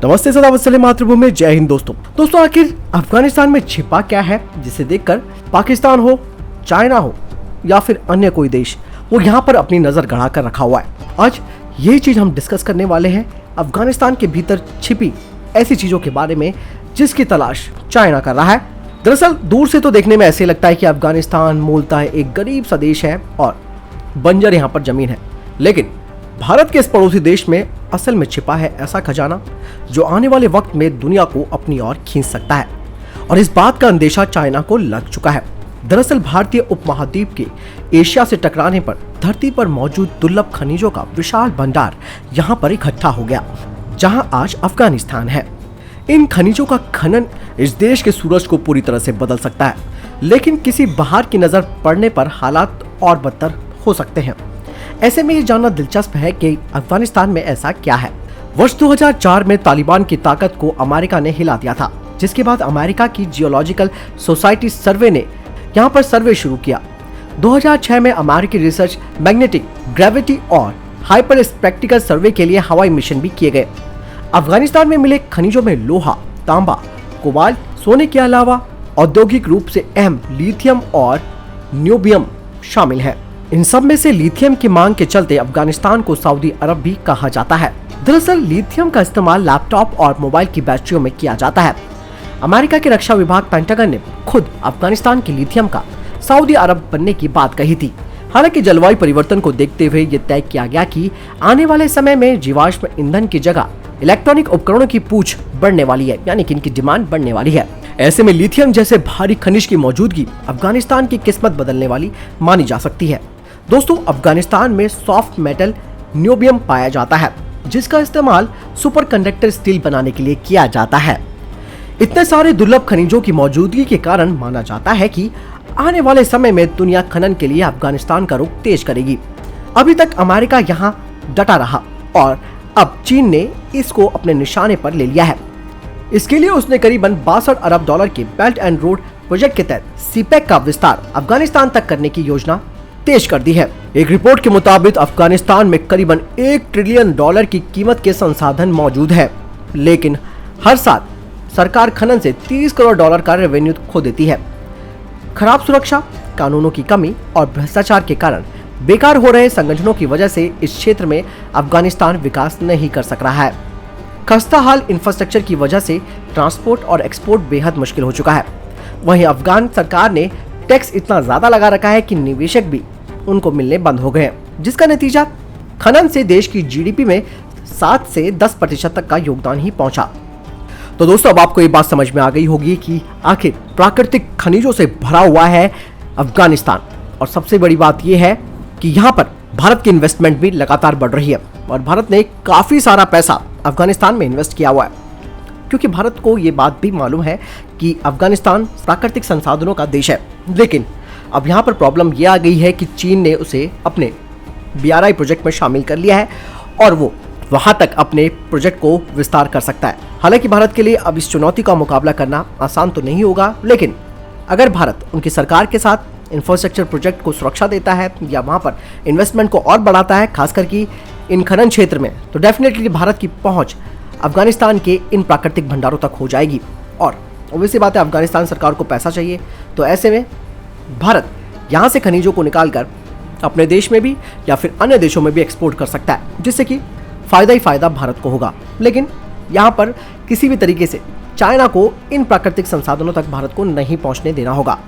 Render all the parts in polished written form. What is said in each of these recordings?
नमस्ते, सदा वत्सल्य मातृभूमि, जय हिंद दोस्तों आखिर अफगानिस्तान में छिपा क्या है जिसे देखकर पाकिस्तान हो, चाइना हो या फिर अन्य कोई देश वो यहाँ पर अपनी नजर गड़ा कर रखा हुआ है। आज यही चीज हम डिस्कस करने वाले हैं, अफगानिस्तान के भीतर छिपी ऐसी चीजों के बारे में जिसकी तलाश चाइना कर रहा है। दरअसल दूर से तो देखने में ऐसे लगता है कि अफगानिस्तान मूलतः एक गरीब सा देश है और बंजर यहाँ पर जमीन है, लेकिन भारत के इस पड़ोसी देश में असल में छिपा है ऐसा खजाना जो आने वाले वक्त में दुनिया को अपनी ओर खींच सकता है, और इस बात का अंदेशा चाइना को लग चुका है। दरअसल भारतीय उपमहाद्वीप के एशिया से टकराने पर धरती पर मौजूद दुर्लभ खनिजों का विशाल भंडार यहाँ पर इकट्ठा हो गया, जहाँ आज अफगानिस्तान है। इन खनिजों का खनन इस देश के सूरज को पूरी तरह से बदल सकता है, लेकिन किसी बाहर की नजर पड़ने पर हालात और बदतर हो सकते हैं। ऐसे में ये जानना दिलचस्प है कि अफगानिस्तान में ऐसा क्या है। वर्ष 2004 में तालिबान की ताकत को अमेरिका ने हिला दिया था, जिसके बाद अमेरिका की जियोलॉजिकल सोसाइटी सर्वे ने यहाँ पर सर्वे शुरू किया। 2006 में अमेरिकी रिसर्च मैग्नेटिक ग्रेविटी और हाइपर स्पेक्ट्रिकल सर्वे के लिए हवाई मिशन भी किए गए। अफगानिस्तान में मिले खनिजों में लोहा, तांबा, कोबाल्ट, सोने के अलावा औद्योगिक रूप से अहम लिथियम और न्योबियम शामिल है। इन सब में से लिथियम की मांग के चलते अफगानिस्तान को सऊदी अरब भी कहा जाता है। दरअसल लिथियम का इस्तेमाल लैपटॉप और मोबाइल की बैटरियों में किया जाता है। अमेरिका के रक्षा विभाग पेंटागन ने खुद अफगानिस्तान के लिथियम का सऊदी अरब बनने की बात कही थी। हालांकि जलवायु परिवर्तन को देखते हुए ये तय किया गया कि आने वाले समय में जीवाश्म ईंधन की जगह इलेक्ट्रॉनिक उपकरणों की पूछ बढ़ने वाली है, यानी कि इनकी डिमांड बढ़ने वाली है। ऐसे में लिथियम जैसे भारी खनिज की मौजूदगी अफगानिस्तान की किस्मत बदलने वाली मानी जा सकती है। दोस्तों, अफगानिस्तान में सॉफ्ट मेटल न्योबियम पाया जाता है, जिसका इस्तेमाल सुपर कंडक्टर स्टील बनाने के लिए किया जाता है। इतने सारे दुर्लभ खनिजों की मौजूदगी के कारण माना जाता है कि आने वाले समय में दुनिया खनन के लिए अफगानिस्तान का रुख तेज करेगी। अभी तक अमेरिका यहाँ डटा रहा और अब चीन ने इसको अपने निशाने पर ले लिया है। इसके लिए उसने करीबन 62 अरब डॉलर के बेल्ट एंड रोड प्रोजेक्ट के तहत सीपेक का विस्तार अफगानिस्तान तक करने की योजना तेज कर दी है। एक रिपोर्ट के मुताबिक अफगानिस्तान में करीबन $1 ट्रिलियन की कीमत के संसाधन मौजूद है, लेकिन हर साल सरकार खनन से $30 करोड़ का रेवेन्यू खो देती है। खराब सुरक्षा, कानूनों की कमी और भ्रष्टाचार के कारण बेकार हो रहे संगठनों की वजह से इस क्षेत्र में अफगानिस्तान विकास नहीं कर सक रहा है। खस्ता हाल इंफ्रास्ट्रक्चर की वजह से ट्रांसपोर्ट और एक्सपोर्ट बेहद मुश्किल हो चुका है। वहीं अफगान सरकार ने टैक्स इतना ज्यादा लगा रखा है कि निवेशक भी उनको मिलने बंद हो गए, जिसका नतीजा खनन से देश की जीडीपी में 7 से 10% तक का योगदान ही पहुंचा। तो दोस्तों, अब आपको ये बात समझ में आ गई होगी कि आखिर प्राकृतिक खनिजों से भरा हुआ है अफगानिस्तान, और सबसे बड़ी बात यह है कि यहाँ पर भारत की इन्वेस्टमेंट भी लगातार बढ़ रही है और भारत ने काफी सारा पैसा अफगानिस्तान में इन्वेस्ट किया हुआ है, क्योंकि भारत को ये बात भी मालूम है कि अफगानिस्तान प्राकृतिक संसाधनों का देश है। लेकिन अब यहाँ पर प्रॉब्लम ये आ गई है कि चीन ने उसे अपने BRI प्रोजेक्ट में शामिल कर लिया है और वो वहाँ तक अपने प्रोजेक्ट को विस्तार कर सकता है। हालांकि भारत के लिए अब इस चुनौती का मुकाबला करना आसान तो नहीं होगा, लेकिन अगर भारत उनकी सरकार के साथ इंफ्रास्ट्रक्चर प्रोजेक्ट को सुरक्षा देता है या वहाँ पर इन्वेस्टमेंट को और बढ़ाता है, खासकर कि इन खनन क्षेत्र में, तो डेफिनेटली भारत की पहुँच अफगानिस्तान के इन प्राकृतिक भंडारों तक हो जाएगी। और ऑब्वियसली बात है, अफगानिस्तान सरकार को पैसा चाहिए, तो ऐसे में भारत यहाँ से खनिजों को निकालकर अपने देश में भी या फिर अन्य देशों में भी एक्सपोर्ट कर सकता है, जिससे कि फायदा ही फायदा भारत को होगा। लेकिन यहाँ पर किसी भी तरीके से चाइना को इन प्राकृतिक संसाधनों तक भारत को नहीं पहुँचने देना होगा।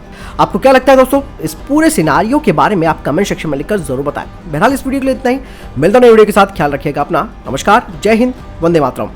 आपको क्या लगता है दोस्तों इस पूरे सिनारियो के बारे में? आप कमेंट सेक्शन में लिखकर जरूर बताएं। बहरहाल इस वीडियो के लिए इतना ही, मिलता है नई वीडियो के साथ। ख्याल रखिएगा अपना। नमस्कार, जय हिंद, वंदे मातरम।